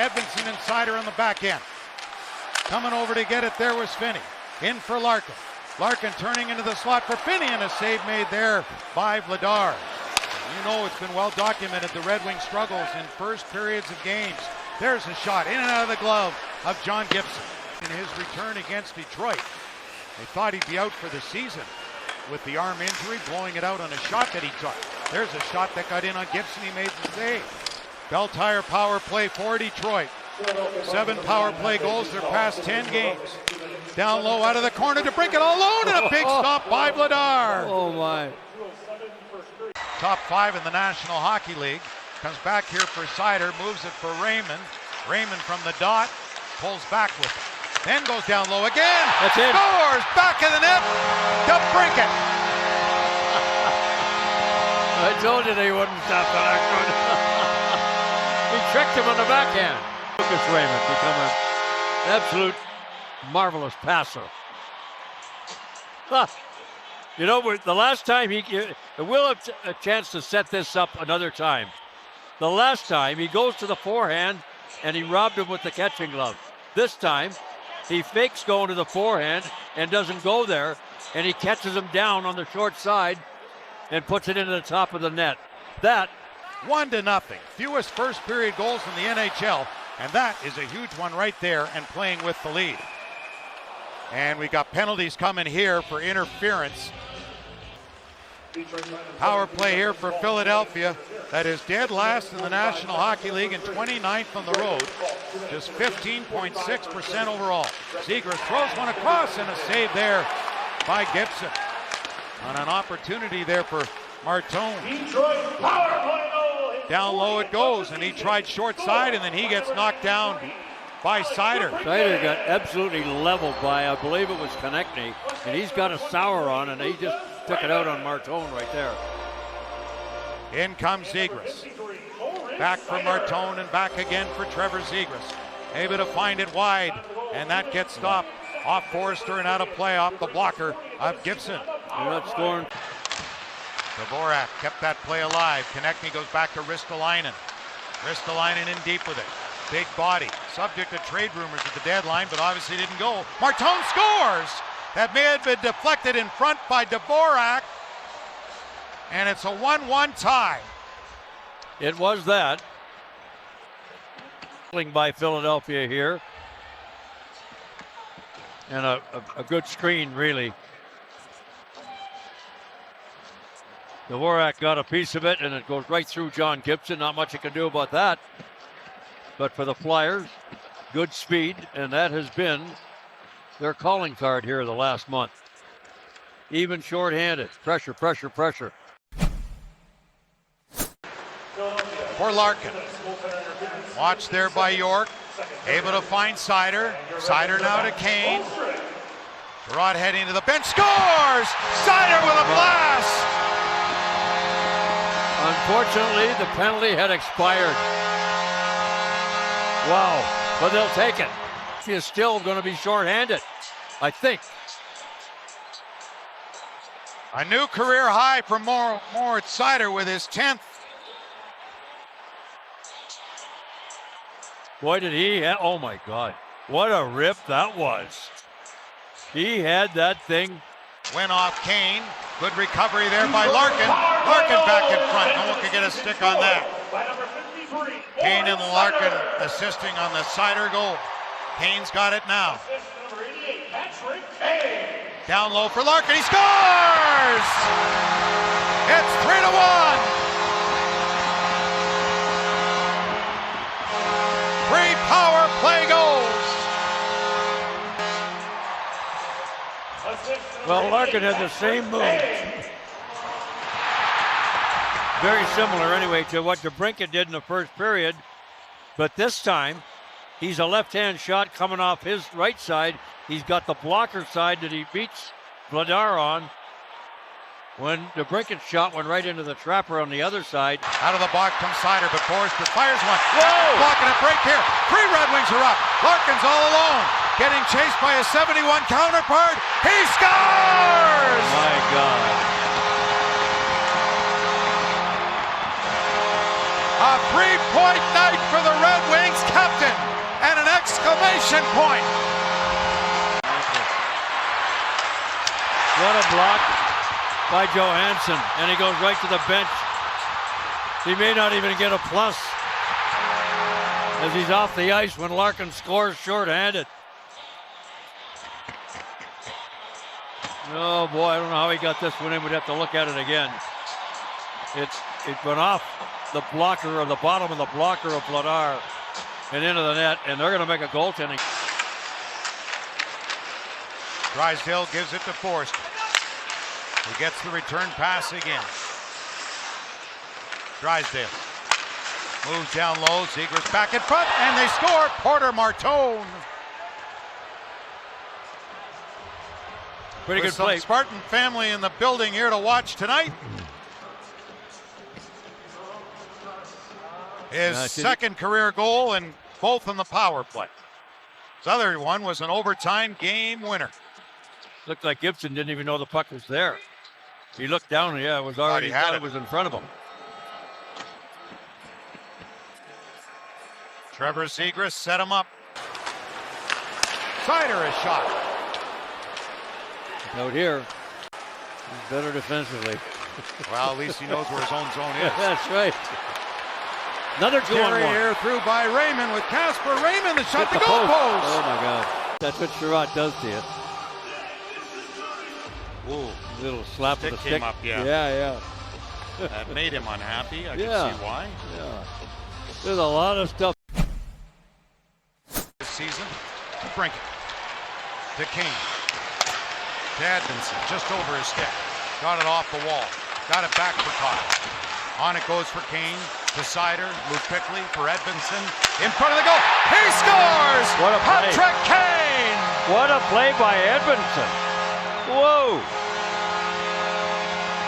Edmondson and Sider on the back end. Coming over to get it there was Finney. In for Larkin. Larkin turning into the slot for Finney, and a save made there by Vladar. You know it's been well documented, the Red Wings struggles in first periods of games. There's a shot in and out of the glove of John Gibson. In his return against Detroit, they thought he'd be out for the season with the arm injury, blowing it out on a shot that he took. There's a shot that got in on Gibson, he made the save. Bell Tire power play for Detroit. 7 power play goals, their past 10 games. Down low out of the corner to break it all alone, and a big stop by Vladar. Oh my. Top 5 in the National Hockey League. Comes back here for Sider, moves it for Raymond. Raymond from the dot, pulls back with it. Then goes down low again. That's it. Scores back of the net to break it. I told you they wouldn't stop the next one. He tricked him on the backhand. Lucas Raymond become an absolute marvelous passer. You know, the last time we'll have a chance to set this up another time. The last time he goes to the forehand and he robbed him with the catching glove. This time he fakes going to the forehand and doesn't go there, and he catches him down on the short side and puts it into the top of the net. That 1-0. Fewest first period goals in the NHL, and that is a huge one right there, and playing with the lead. And we got penalties coming here for interference. Power play here for Philadelphia. That is dead last in the National Hockey League and 29th on the road. Just 15.6% overall. Zegras throws one across, and a save there by Gibson. On an opportunity there for Martone. Down low it goes, and he tried short side, and then he gets knocked down by Sider. Sider got absolutely leveled by, I believe it was Konechny, and he's got a sour on, and he just took it out on Martone right there. In comes Zegras. Back for Martone and back again for Trevor Zegras. Able to find it wide, and that gets stopped off Forrester and out of play off the blocker of Gibson. They're not scoring. Dvorak kept that play alive. Konechny goes back to Ristolainen. Ristolainen in deep with it. Big body. Subject to trade rumors at the deadline, but obviously didn't go. Martone scores! That may have been deflected in front by Dvorak. And it's a 1-1 tie. It was that. By Philadelphia here. And a good screen, really. Dvorak got a piece of it, and it goes right through John Gibson. Not much you can do about that. But for the Flyers, good speed, and that has been their calling card here the last month. Even shorthanded. Pressure, pressure, pressure. For Larkin. Watch there by York. Able to find Sider. Sider now to Kane. Gerard heading to the bench. Scores! Sider with a blast! Unfortunately, the penalty had expired. Wow, but they'll take it. He is still going to be shorthanded, I think. A new career high for Moritz Sider with his 10th. Boy, did he have, oh my God, what a rip that was. He had that thing. Went off Kane. Good recovery there by Larkin. Larkin back in front. No one could get a stick on that. Kane and Larkin assisting on the Sider goal. Kane's got it now. Down low for Larkin. He scores! It's 3-1. 3 power play goals. Well, Larkin had the same move. Very similar anyway to what DeBrincat did in the first period. But this time, he's a left-hand shot coming off his right side. He's got the blocker side that he beats Vladar on. When DeBrincat's shot went right into the trapper on the other side. Out of the box comes Sider, but Forrester fires one. Whoa! Blocking a break here. 3 Red Wings are up. Larkin's all alone. Getting chased by a 71 counterpart. He scores! My God. A 3-point night for the Red Wings captain and an exclamation point. What a block by Johansson, and he goes right to the bench. He may not even get a plus as he's off the ice when Larkin scores shorthanded. Oh boy, I don't know how he got this one in. We'd have to look at it again. It went off the blocker, or the bottom of the blocker of Vladar, and into the net, and they're going to make a goaltending. Drysdale gives it to Forster. He gets the return pass again. Drysdale moves down low. Zegras back in front, and they score. Porter Martone. Pretty With good play. some Spartan family in the building here to watch tonight. His second career goal, and both on the power play. His other one was an overtime game winner. Looked like Gibson didn't even know the puck was there. He looked down, and it was already had it was in front of him. Trevor Zegras set him up. Sider is shot. Out here, he's better defensively. Well, at least he knows where his own zone is. That's right. Another Carry here through by Raymond with Casper Raymond. The shot, the goal post. Oh my God. That's what Sherratt does to you. Ooh, Little slap of the stick. Came up, yeah. Yeah. That made him unhappy. I can see why. Yeah. There's a lot of stuff. This season, Brinket to Kane. To Edmondson, just over his stick. Got it off the wall. Got it back for Kyle. On it goes for Kane. To Sider. Move quickly for Edmondson. In front of the goal. He scores! What a play. Patrick Kane! What a play by Edmondson. Whoa.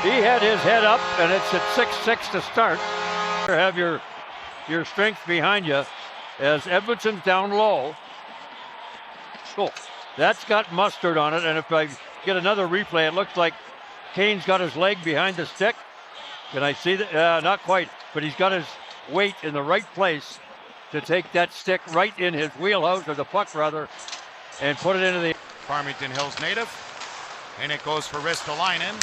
He had his head up, and it's at 6-6 to start. Have your strength behind you as Edmondson's down low. Cool. That's got mustard on it, and if I get another replay, it looks like Kane's got his leg behind the stick. Can I see that? Not quite, but he's got his weight in the right place to take that stick right in his wheelhouse, or the puck rather, and put it into the... Farmington Hills native. And it goes for Ristolainen.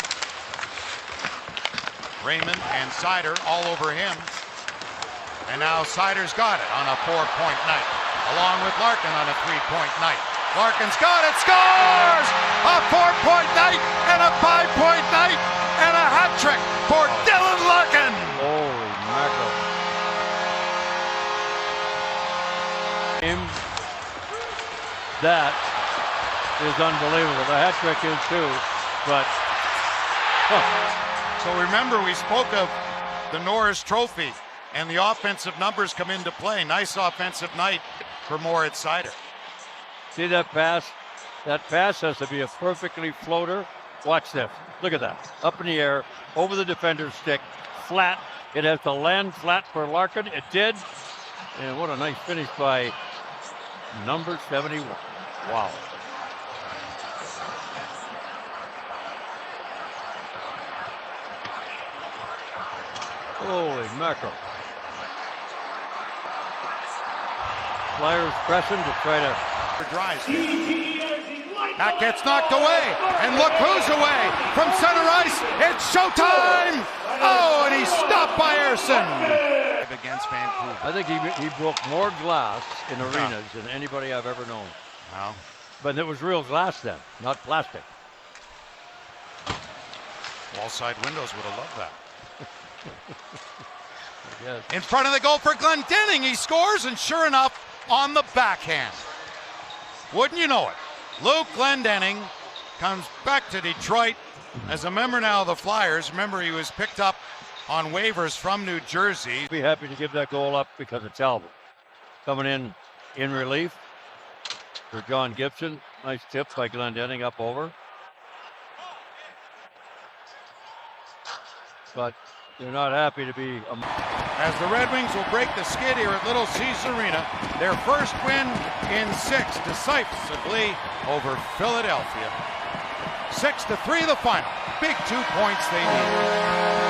Raymond and Sider all over him. And now Sider's got it on a 4-point night, along with Larkin on a 3-point night. Larkin's got it, scores! A 4-point night and a 5-point night and a hat trick for Dylan Larkin! Holy mackerel. That is unbelievable. The hat trick is too, but... So remember, we spoke of the Norris Trophy, and the offensive numbers come into play. Nice offensive night for Moritz Sider. See that pass? That pass has to be a perfectly floater. Watch this. Look at that. Up in the air, over the defender's stick, flat. It has to land flat for Larkin. It did. And what a nice finish by number 71. Wow. Holy mackerel. Flyers pressing to try to... That gets knocked away, and look who's away from center ice. It's showtime! Oh, and he's stopped by Erson. Against Vancouver. I think he broke more glass in arenas than anybody I've ever known. Wow. But it was real glass then, not plastic. Wall-side windows would have loved that. Yes. In front of the goal for Glendening, he scores, and sure enough, on the backhand. Wouldn't you know it? Luke Glendening comes back to Detroit as a member now of the Flyers. Remember, he was picked up on waivers from New Jersey. Be happy to give that goal up because it's Albert coming in relief for John Gibson. Nice tip by Glendening up over. But they're not happy to be... As the Red Wings will break the skid here at Little Caesars Arena, their first win in 6, decisively over Philadelphia. 6-3 the final. Big 2 points they need.